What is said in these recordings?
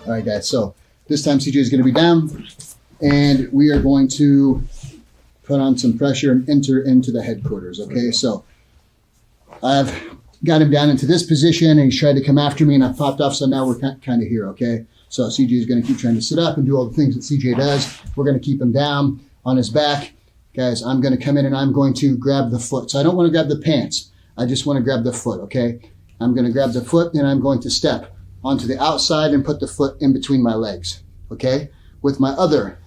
All right, guys. So this time CJ is going to be down, and we are going to put on some pressure and enter into the headquarters. Okay, so I've got him down into this position, and he's tried to come after me, and I've popped off. So now we're kind of here. Okay, so CJ is going to keep trying to sit up and do all the things that CJ does. We're going to keep him down on his back. Guys, I'm going to come in and I'm going to grab the foot. So I don't want to grab the pants. I just want to grab the foot, okay? I'm going to grab the foot and I'm going to step onto the outside and put the foot in between my legs, okay? With my other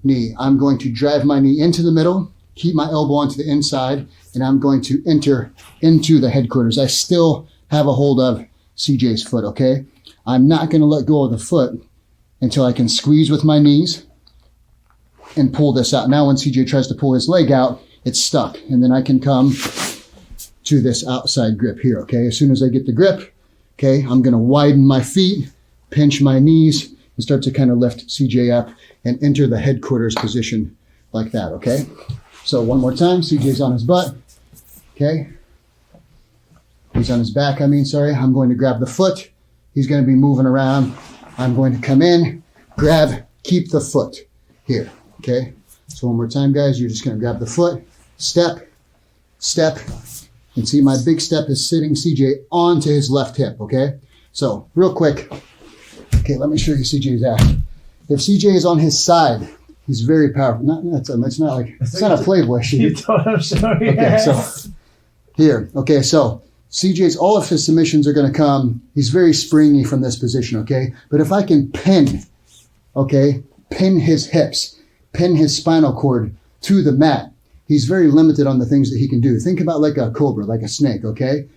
knee, I'm going to drive my knee into the middle, keep my elbow onto the inside, and I'm going to enter into the headquarters. I still have a hold of CJ's foot, okay? I'm not going to let go of the foot until I can squeeze with my knees and pull this out. Now when CJ tries to pull his leg out, it's stuck. And then I can come to this outside grip here, okay? As soon as I get the grip, okay, I'm gonna widen my feet, pinch my knees, and start to kind of lift CJ up and enter the headquarters position like that, okay? So one more time, CJ's on his butt, okay? He's on his back, sorry. I'm going to grab the foot. He's gonna be moving around. I'm going to come in, grab, keep the foot here. Okay, so one more time, guys. You're just going to grab the foot, step, and see my big step is sitting CJ onto his left hip, okay? So real quick, okay, let me show you CJ's act. If CJ is on his side, he's very powerful. It's not a Playboy sheet. You told him so, yeah. Okay, so here, okay, so CJ's, all of his submissions are going to come. He's very springy from this position, okay? But if I can pin his hips, pin his spinal cord to the mat, he's very limited on the things that he can do. Think about like a cobra, like a snake, okay?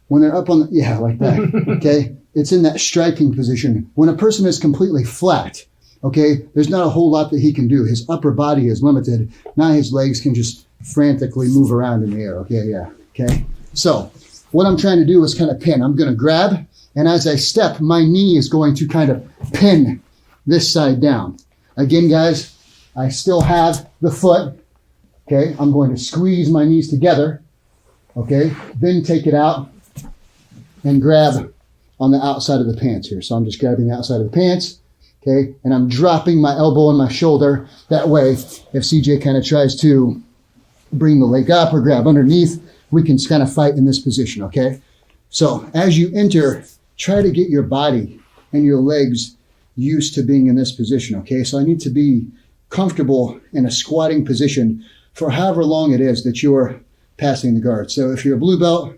When they're up on like that, okay? It's in that striking position. When a person is completely flat, okay, there's not a whole lot that he can do. His upper body is limited. Now his legs can just frantically move around in the air, okay? So what I'm trying to do is kind of pin. I'm going to grab, and as I step, my knee is going to kind of pin this side down. Again, guys, I still have the foot, okay? I'm going to squeeze my knees together, okay? Then take it out and grab on the outside of the pants here. So I'm just grabbing the outside of the pants, okay? And I'm dropping my elbow and my shoulder. That way, if CJ kind of tries to bring the leg up or grab underneath, we can kind of fight in this position, okay? So as you enter, try to get your body and your legs used to being in this position, okay? So I need to be comfortable in a squatting position for however long it is that you're passing the guard. So if you're a blue belt,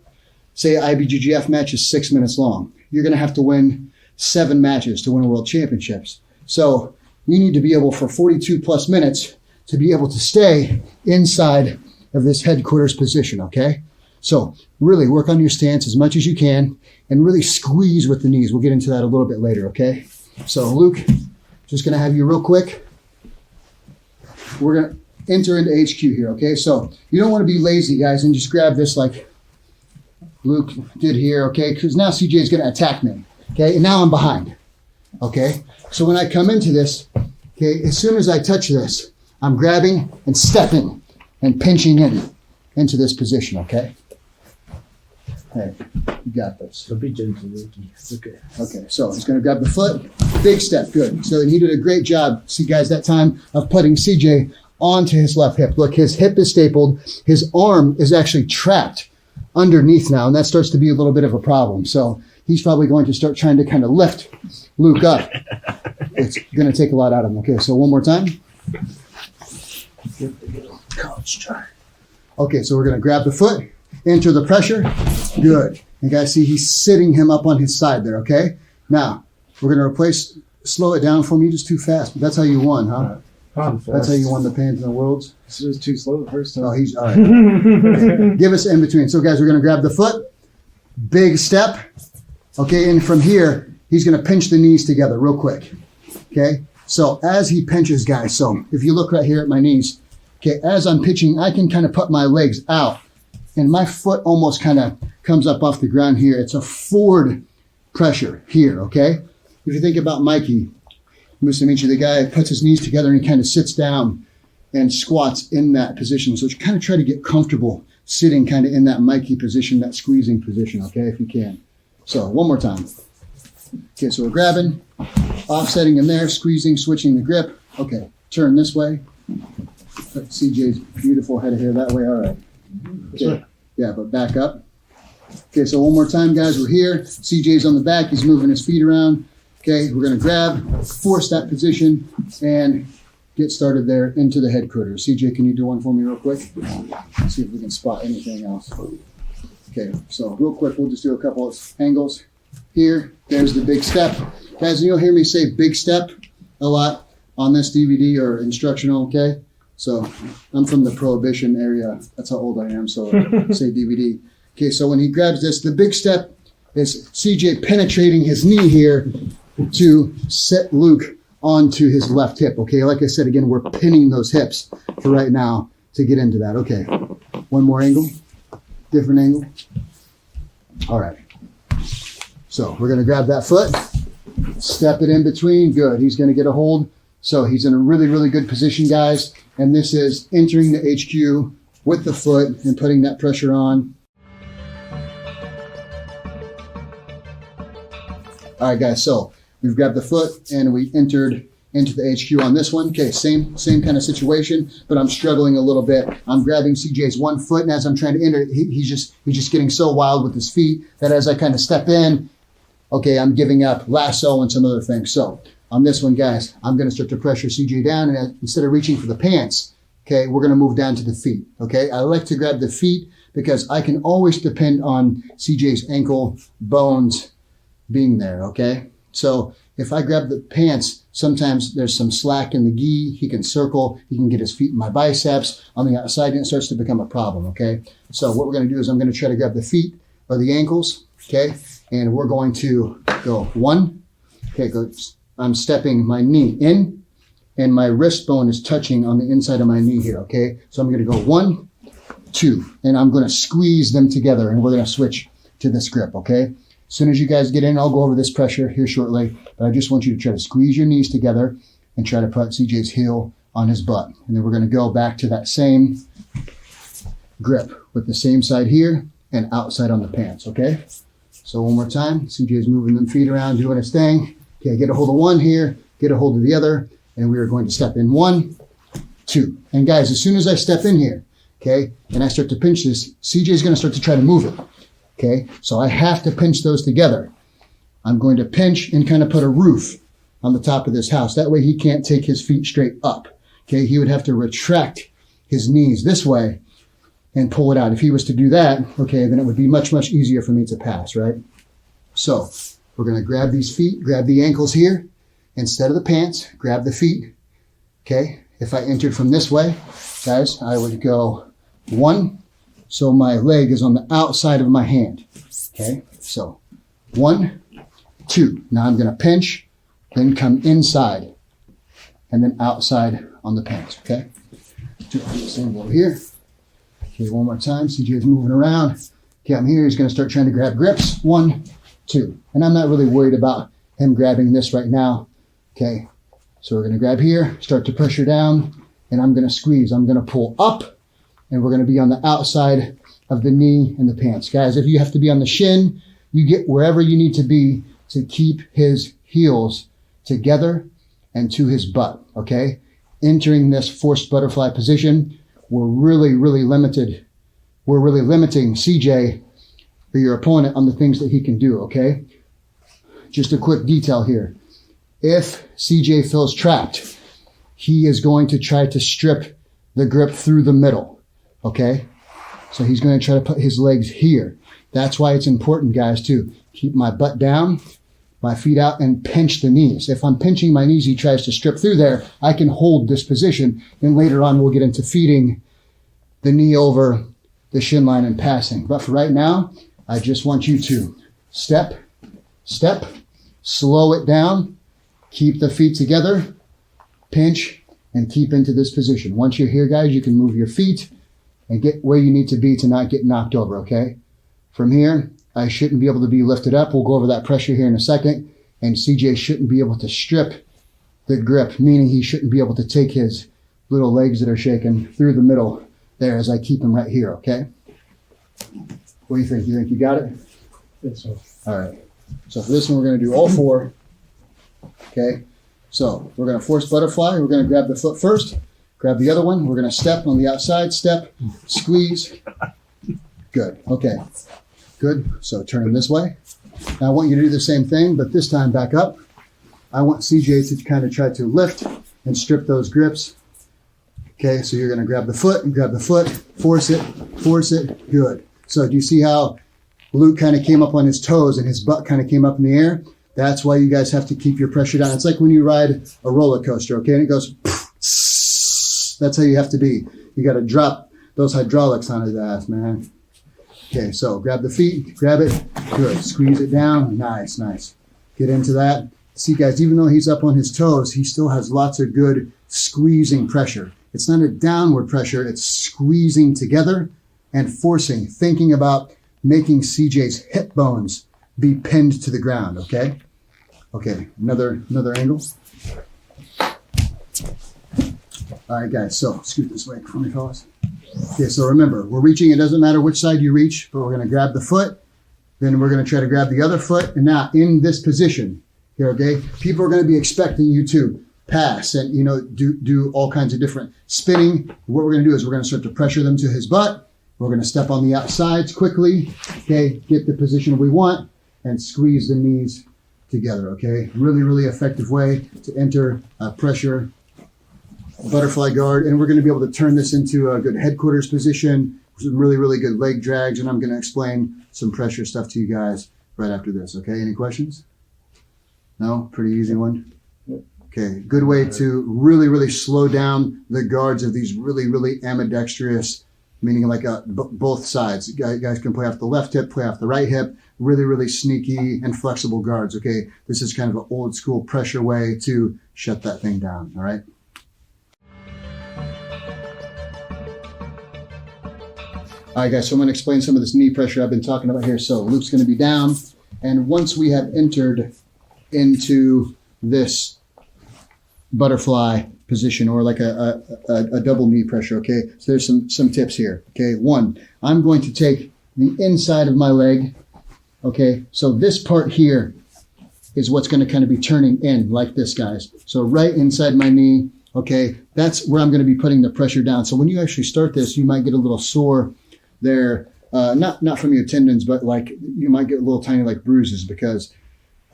say IBJJF match is 6 minutes long, you're going to have to win 7 matches to win world championships. So you need to be able for 42 plus minutes to be able to stay inside of this headquarters position, okay? So really work on your stance as much as you can and really squeeze with the knees. We'll get into that a little bit later, okay? So Luke, just going to have you real quick. We're going to enter into HQ here, okay? So you don't want to be lazy, guys, and just grab this like Luke did here, okay? Because now CJ is going to attack me, okay? And now I'm behind, okay? So when I come into this, okay, as soon as I touch this, I'm grabbing and stepping and pinching into this position, okay? Hey, you got this. So be gentle, Luke. Okay. Okay, so he's going to grab the foot. Big step, good. So he did a great job, see guys, that time of putting CJ onto his left hip. Look, his hip is stapled. His arm is actually trapped underneath now, and that starts to be a little bit of a problem. So he's probably going to start trying to kind of lift Luke up. It's going to take a lot out of him. Okay, so one more time. Coach try. Okay, so we're going to grab the foot, enter the pressure. Good. You guys see he's sitting him up on his side there, okay? Now, we're going to slow it down for me, just too fast. But that's how you won, huh? That's how you won the Pans in the Worlds. This was too slow the first time. Oh, he's all right. Okay. Give us in between. So, guys, we're going to grab the foot. Big step. Okay, and from here, he's going to pinch the knees together real quick. Okay? So, as he pinches, guys, so if you look right here at my knees, okay, as I'm pitching, I can kind of put my legs out. And my foot almost kind of comes up off the ground here. It's a forward pressure here, okay? If you think about Mikey, Musamichi, the guy puts his knees together and he kind of sits down and squats in that position. So you kind of try to get comfortable sitting kind of in that Mikey position, that squeezing position, okay, if you can. So one more time. Okay, so we're grabbing, offsetting in there, squeezing, switching the grip. Okay, turn this way. Put CJ's beautiful head of hair that way. All right. Okay. Yeah, but back up. Okay, so one more time, guys. We're here. CJ's on the back. He's moving his feet around. Okay, we're going to grab, force that position, and get started there into the head critter. CJ, can you do one for me real quick? Let's see if we can spot anything else. Okay, so real quick, we'll just do a couple of angles. Here, there's the big step. Guys, you'll hear me say big step a lot on this DVD or instructional, okay? So I'm from the Prohibition area. That's how old I am, so I say DVD. Okay, so when he grabs this, the big step is CJ penetrating his knee here to set Luke onto his left hip, okay? Like I said, again, we're pinning those hips for right now to get into that. Okay, one more angle, different angle. All right. So we're going to grab that foot, step it in between. Good. He's going to get a hold. So he's in a really, really good position, guys. And this is entering the HQ with the foot and putting that pressure on. All right, guys. So we've grabbed the foot and we entered into the HQ on this one. Okay, same kind of situation, but I'm struggling a little bit. I'm grabbing CJ's one foot, and as I'm trying to enter, he's just getting so wild with his feet that as I kind of step in, okay, I'm giving up lasso and some other things. So on this one, guys, I'm going to start to pressure CJ down, and instead of reaching for the pants, okay, we're going to move down to the feet, okay? I like to grab the feet because I can always depend on CJ's ankle bones being there, okay? So if I grab the pants, sometimes there's some slack in the gi. He can circle. He can get his feet in my biceps on the outside, and it starts to become a problem, okay? So what we're going to do is I'm going to try to grab the feet or the ankles, okay? And we're going to go one. Okay, go. I'm stepping my knee in, and my wrist bone is touching on the inside of my knee here, okay? So I'm going to go 1, 2, and I'm going to squeeze them together, and we're going to switch to this grip, okay? As soon as you guys get in, I'll go over this pressure here shortly, but I just want you to try to squeeze your knees together and try to put CJ's heel on his butt. And then we're going to go back to that same grip with the same side here and outside on the pants, okay? So one more time, CJ's moving them feet around, doing his thing. Okay, get a hold of one here, get a hold of the other, and we are going to step in 1, 2. And guys, as soon as I step in here, okay, and I start to pinch this, CJ's going to start to try to move it. Okay, so I have to pinch those together. I'm going to pinch and kind of put a roof on the top of this house. That way he can't take his feet straight up. Okay, he would have to retract his knees this way and pull it out. If he was to do that, okay, then it would be much, much easier for me to pass, right? So we're going to grab these feet, grab the ankles here. Instead of the pants, grab the feet. Okay, if I entered from this way, guys, I would go 1. So my leg is on the outside of my hand. Okay, so 1, 2. Now I'm going to pinch, then come inside, and then outside on the pants. Okay, do the same over here. Okay, one more time. CJ's moving around. Okay, I'm here. He's going to start trying to grab grips. 1, 2. And I'm not really worried about him grabbing this right now. Okay, so we're going to grab here, start to pressure down, and I'm going to squeeze. I'm going to pull up. And we're going to be on the outside of the knee and the pants. Guys, if you have to be on the shin, you get wherever you need to be to keep his heels together and to his butt, okay? Entering this forced butterfly position, we're really, really limited. We're really limiting CJ or your opponent on the things that he can do, okay? Just a quick detail here. If CJ feels trapped, he is going to try to strip the grip through the middle. Okay, so he's going to try to put his legs here. That's why it's important, guys, to keep my butt down, my feet out, and pinch the knees. If I'm pinching my knees, he tries to strip through there, I can hold this position, and later on we'll get into feeding the knee over the shin line and passing. But for right now, I just want you to step, step, slow it down, keep the feet together, pinch, and keep into this position. Once you're here, guys, you can move your feet and get where you need to be to not get knocked over, okay? From here, I shouldn't be able to be lifted up. We'll go over that pressure here in a second. And CJ shouldn't be able to strip the grip, meaning he shouldn't be able to take his little legs that are shaking through the middle there as I keep him right here, okay? What do you think? You think you got it? I think so. All right. So for this one, we're going to do all 4. Okay. So we're going to force butterfly. We're going to grab the foot first, grab the other one. We're going to step on the outside, step, squeeze. Good. Okay. Good. So turn him this way. Now I want you to do the same thing, but this time back up. I want CJ to kind of try to lift and strip those grips. Okay, so you're going to grab the foot, force it, good. So do you see how Luke kind of came up on his toes and his butt kind of came up in the air? That's why you guys have to keep your pressure down. It's like when you ride a roller coaster, okay, and it goes, that's how you have to be. You got to drop those hydraulics on his ass, man. Okay, so grab the feet, grab it, good. Squeeze it down, nice. Get into that. See, guys, even though he's up on his toes, he still has lots of good squeezing pressure. It's not a downward pressure, it's squeezing together and forcing, thinking about making CJ's hip bones be pinned to the ground, okay? Okay, another angle. All right, guys, so scoot this way for me, fellas. Okay, so remember, we're reaching, it doesn't matter which side you reach, but we're gonna grab the foot, then we're gonna try to grab the other foot, and now in this position here, okay? People are gonna be expecting you to pass and, you know, do all kinds of different spinning. What we're going to do is we're going to start to pressure them to his butt. We're going to step on the outsides quickly, okay, get the position we want and squeeze the knees together, okay? Really effective way to enter pressure butterfly guard. And we're going to be able to turn this into a good headquarters position, some really good leg drags. And I'm going to explain some pressure stuff to you guys right after this, okay? Any questions? No? Pretty easy one. Okay, good way to really slow down the guards of these really ambidextrous, meaning like both sides. Guys can play off the left hip, play off the right hip, really sneaky and flexible guards, okay? This is kind of an old school pressure way to shut that thing down, all right? All right, guys, so I'm going to explain some of this knee pressure I've been talking about here. So Luke's going to be down, and once we have entered into this butterfly position or like a double knee pressure, okay? So there's some tips here, okay? 1, I'm going to take the inside of my leg, okay? So this part here is what's going to kind of be turning in like this, guys. So right inside my knee, okay? That's where I'm going to be putting the pressure down. So when you actually start this, you might get a little sore there, not from your tendons, but like you might get little tiny like bruises because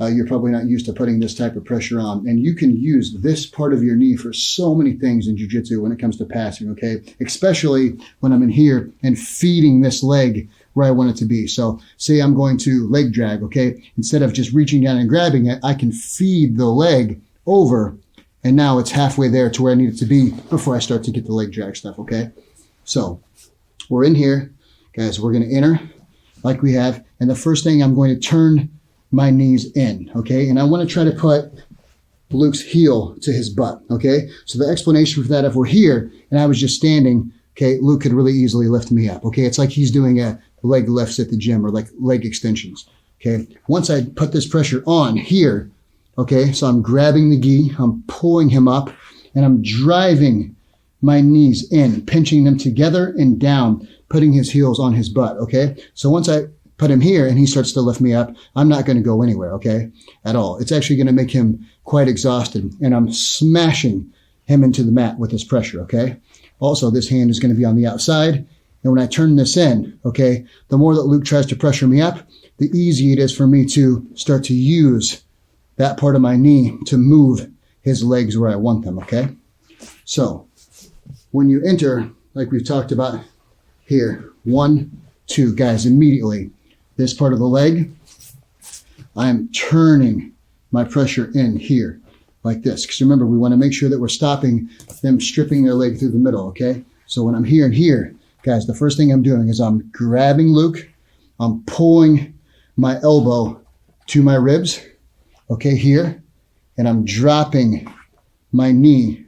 you're probably not used to putting this type of pressure on. And you can use this part of your knee for so many things in jiu-jitsu when it comes to passing, okay? Especially when I'm in here and feeding this leg where I want it to be. So say I'm going to leg drag, okay? Instead of just reaching down and grabbing it, I can feed the leg over, and now it's halfway there to where I need it to be before I start to get the leg drag stuff, okay? So we're in here, guys. We're going to enter like we have, and the first thing I'm going to turn my knees in, okay? And I want to try to put Luke's heel to his butt, okay? So the explanation for that, if we're here and I was just standing, okay, Luke could really easily lift me up, okay? It's like he's doing a leg lifts at the gym or like leg extensions, okay? Once I put this pressure on here, okay, so I'm grabbing the gi, I'm pulling him up, and I'm driving my knees in, pinching them together and down, putting his heels on his butt, okay? So once I put him here and he starts to lift me up, I'm not going to go anywhere, okay, at all. It's actually going to make him quite exhausted, and I'm smashing him into the mat with this pressure, okay? Also, this hand is going to be on the outside, and when I turn this in, okay, the more that Luke tries to pressure me up, the easier it is for me to start to use that part of my knee to move his legs where I want them, okay? So when you enter, like we've talked about here, 1, 2, guys, immediately, this part of the leg, I'm turning my pressure in here like this. Because remember, we want to make sure that we're stopping them stripping their leg through the middle, okay? So when I'm here and here, guys, the first thing I'm doing is I'm grabbing Luke, I'm pulling my elbow to my ribs, okay, here, and I'm dropping my knee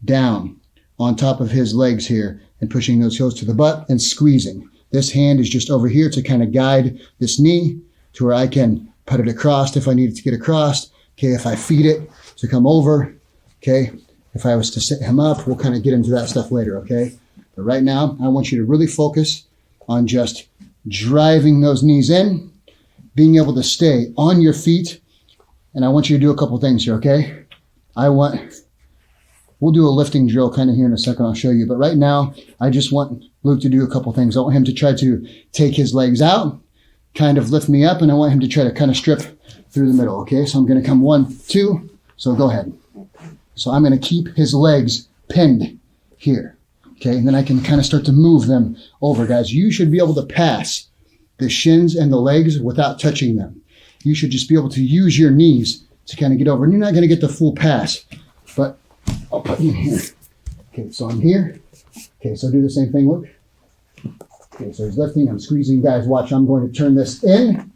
down on top of his legs here and pushing those heels to the butt and squeezing. This hand is just over here to kind of guide this knee to where I can put it across if I need it to get across. Okay, if I feed it to come over, okay, if I was to sit him up, we'll kind of get into that stuff later, okay? But right now, I want you to really focus on just driving those knees in, being able to stay on your feet. And I want you to do a couple things here, okay? We'll do a lifting drill kind of here in a second. I'll show you. But right now, I just want Luke to do a couple things. I want him to try to take his legs out, kind of lift me up, and I want him to try to kind of strip through the middle, okay? So I'm going to come 1, 2. So go ahead. So I'm going to keep his legs pinned here, okay? And then I can kind of start to move them over, guys. You should be able to pass the shins and the legs without touching them. You should just be able to use your knees to kind of get over. And you're not going to get the full pass, but I'll put you in here. Okay, so I'm here. Okay, so do the same thing, Luke. Okay, so he's lifting, I'm squeezing. Guys, watch, I'm going to turn this in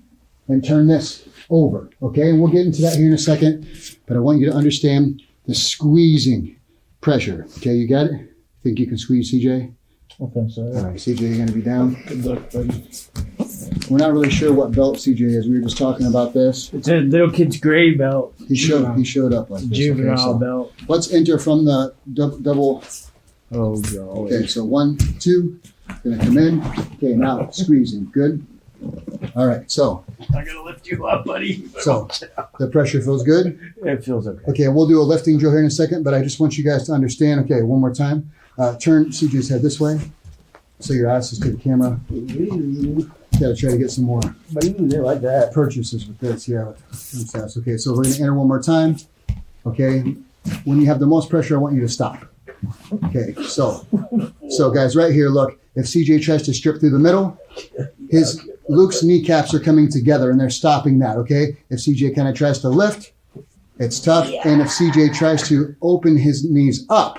and turn this over. Okay, and we'll get into that here in a second, but I want you to understand the squeezing pressure. Okay, you got it? Think you can squeeze, CJ? Okay, so All right, CJ, you're going to be down. good luck, buddy. We're not really sure what belt CJ is. We were just talking about this. It's a little kid's gray belt. He showed up like this. Juvenile Okay, so belt. let's enter from the double. Oh, God. Okay, so 1, 2. Gonna come in. Okay, now squeezing. Good. All right, so I'm going to lift you up, buddy. so the pressure feels good. It feels okay. Okay, we'll do a lifting drill here in a second, but I just want you guys to understand. Okay, one more time. Turn CJ's head this way, so your ass is to the camera. Gotta try to get some more They like that. purchases with this. Yeah, with this. Okay, so we're gonna enter one more time. Okay, when you have the most pressure, I want you to stop. Okay, so guys, right here, look. If CJ tries to strip through the middle, Luke's kneecaps are coming together and they're stopping that. Okay, if CJ kind of tries to lift, it's tough. And if CJ tries to open his knees up,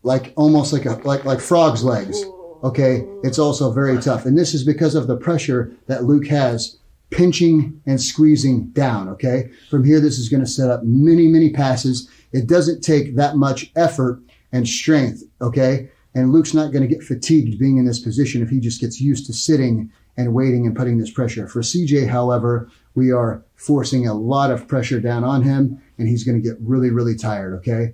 like almost like frog's legs, okay, it's also very tough. And this is because of the pressure that Luke has pinching and squeezing down, okay? From here, this is going to set up many passes. It doesn't take that much effort and strength, okay? And Luke's not going to get fatigued being in this position if he just gets used to sitting and waiting and putting this pressure. For CJ, however, we are forcing a lot of pressure down on him, and he's going to get really tired, okay?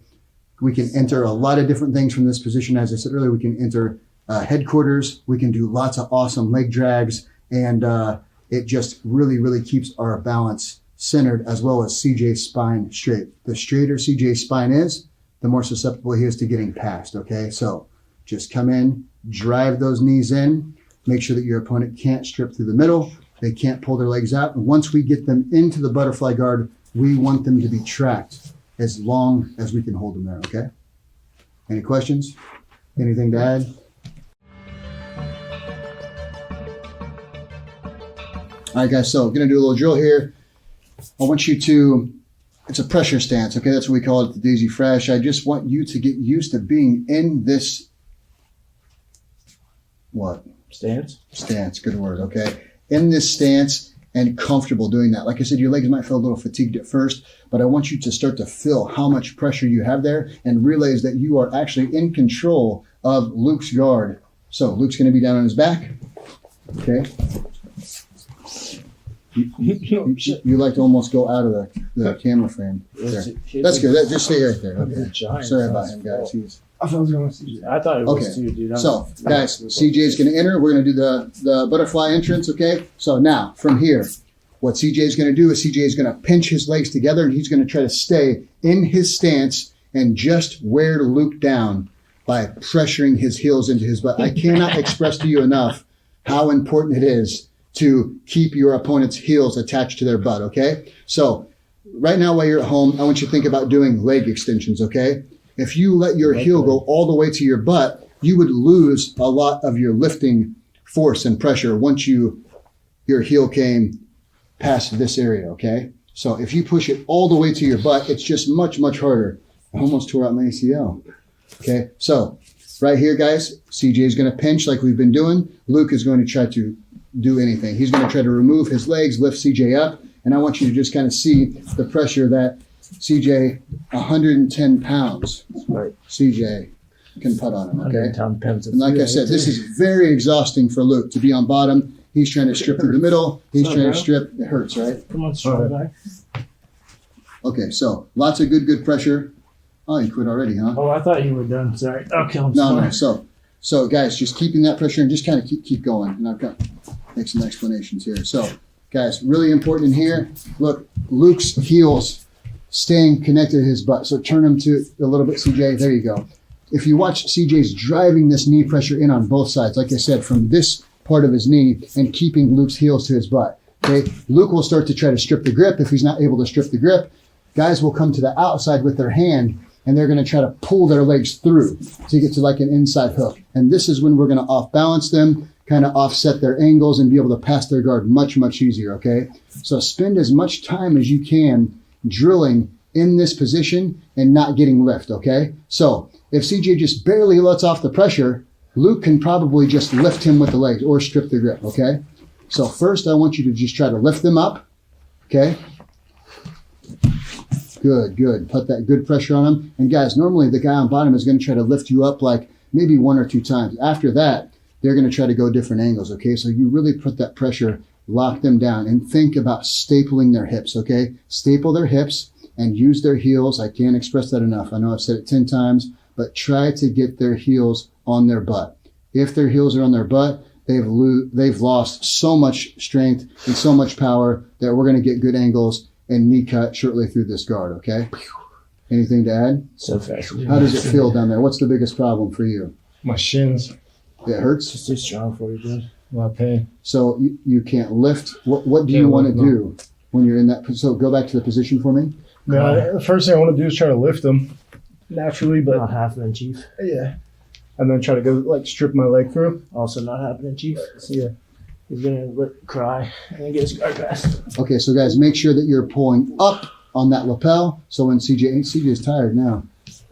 We can enter a lot of different things from this position. As I said earlier, we can enter headquarters. We can do lots of awesome leg drags, and it just really keeps our balance centered, as well as CJ's spine straight. The straighter CJ's spine is, the more susceptible he is to getting passed, okay? So just come in, drive those knees in, make sure that your opponent can't strip through the middle. They can't pull their legs out. And once we get them into the butterfly guard, we want them to be tracked as long as we can hold them there, okay? Any questions? Anything to add? All right, guys, so I'm going to do a little drill here. I want you to, it's a pressure stance, okay? That's what we call it, the Daisy Fresh. I just want you to get used to being in this, what? Stance? Stance, good word, okay? In this stance and comfortable doing that. Like I said, your legs might feel a little fatigued at first, but I want you to start to feel how much pressure you have there and realize that you are actually in control of Luke's guard. So Luke's going to be down on his back, okay? You like to almost go out of the camera frame. There. That's good. Just stay right there. Okay. Sorry about him, guys. I thought it was going to see. I thought it was Okay. too, dude. So, guys, CJ is going to enter. We're going to do the butterfly entrance, okay? So now, from here, what CJ is going to do is CJ is going to pinch his legs together, and he's going to try to stay in his stance and just wear Luke down by pressuring his heels into his butt. I cannot express to you enough how important it is to keep your opponent's heels attached to their butt, okay? So right now while you're at home, I want you to think about doing leg extensions, okay? If you let your heel go all the way to your butt, you would lose a lot of your lifting force and pressure once your heel came past this area, okay? So if you push it all the way to your butt, it's just much harder. I almost tore out my ACL, okay? So right here, guys, CJ is going to pinch like we've been doing. Luke is going to try to do anything. He's going to try to remove his legs, lift CJ up, and I want you to just kind of see the pressure that CJ, 110 pounds, Right. CJ can put on him, okay? 110 pounds of And like I said, this is very exhausting for Luke to be on bottom. He's trying to strip through the middle. He's trying to strip. It hurts, right? Come on, strong guy. Okay, so lots of good pressure. Oh, you quit already, huh? Oh, I thought you were done. Sorry. Okay, I'm No. sorry. So guys, just keeping that pressure and just kind of keep going. And I've got make some explanations here. So, Guys, really important in here. Look, Luke's heels staying connected to his butt. So turn him to a little bit, CJ. There you go. If you watch, CJ's driving this knee pressure in on both sides, like I said, from this part of his knee and keeping Luke's heels to his butt. Okay, Luke will start to try to strip the grip. If he's not able to strip the grip, guys will come to the outside with their hand and they're going to try to pull their legs through to get to like an inside hook. And this is when we're going to off balance them, kind of offset their angles and be able to pass their guard much, much easier. Okay, so spend as much time as you can drilling in this position and not getting lift. Okay, so if CJ just barely lets off the pressure, Luke can probably just lift him with the legs or strip the grip. Okay, so first I want you to just try to lift them up. Okay, good. Put that good pressure on them. And guys, normally the guy on bottom is going to try to lift you up like maybe 1 or 2 times. After that, they're going to try to go different angles. Okay, so you really put that pressure, lock them down, and think about stapling their hips. Okay, staple their hips and use their heels. I can't express that enough. I know I've said it 10 times, but try to get their heels on their butt. If their heels are on their butt, they've lost so much strength and so much power that we're going to get good angles and knee cut shortly through this guard. Okay, anything to add? So fast. How does it feel down there? What's the biggest problem for you? My shins. It hurts? It's too strong for you, dude. A lot of pain. So you can't lift. What do you Can't want to lift, no. do when you're in that? So go back to the position for me. No, the first thing I want to do is try to lift them naturally, but Not happening, Chief. yeah. And then try to go like strip my leg through. Also not happening, Chief. See, he's gonna cry and then get his guard fast. Okay, so guys, make sure that you're pulling up on that lapel. So when CJ's tired now,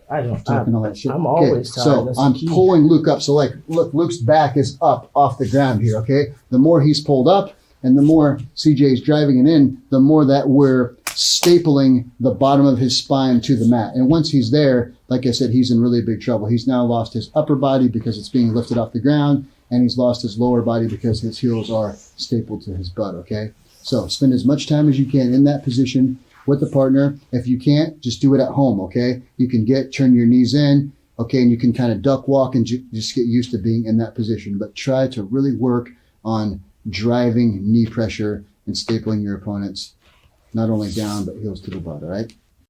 I don't. talking all that shit. I'm always tired. So That's I'm the key. pulling Luke up. So like, look, Luke's back is up off the ground here. Okay, the more he's pulled up, and the more CJ's driving it in, the more that we're stapling the bottom of his spine to the mat. And once he's there, like I said, he's in really big trouble. He's now lost his upper body because it's being lifted off the ground, and he's lost his lower body because his heels are stapled to his butt. Okay, so spend as much time as you can in that position with a partner. If you can't, just do it at home. Okay, you can turn your knees in. Okay, and you can kind of duck walk and just get used to being in that position. But try to really work on driving knee pressure and stapling your opponents not only down but heels to the butt. All right.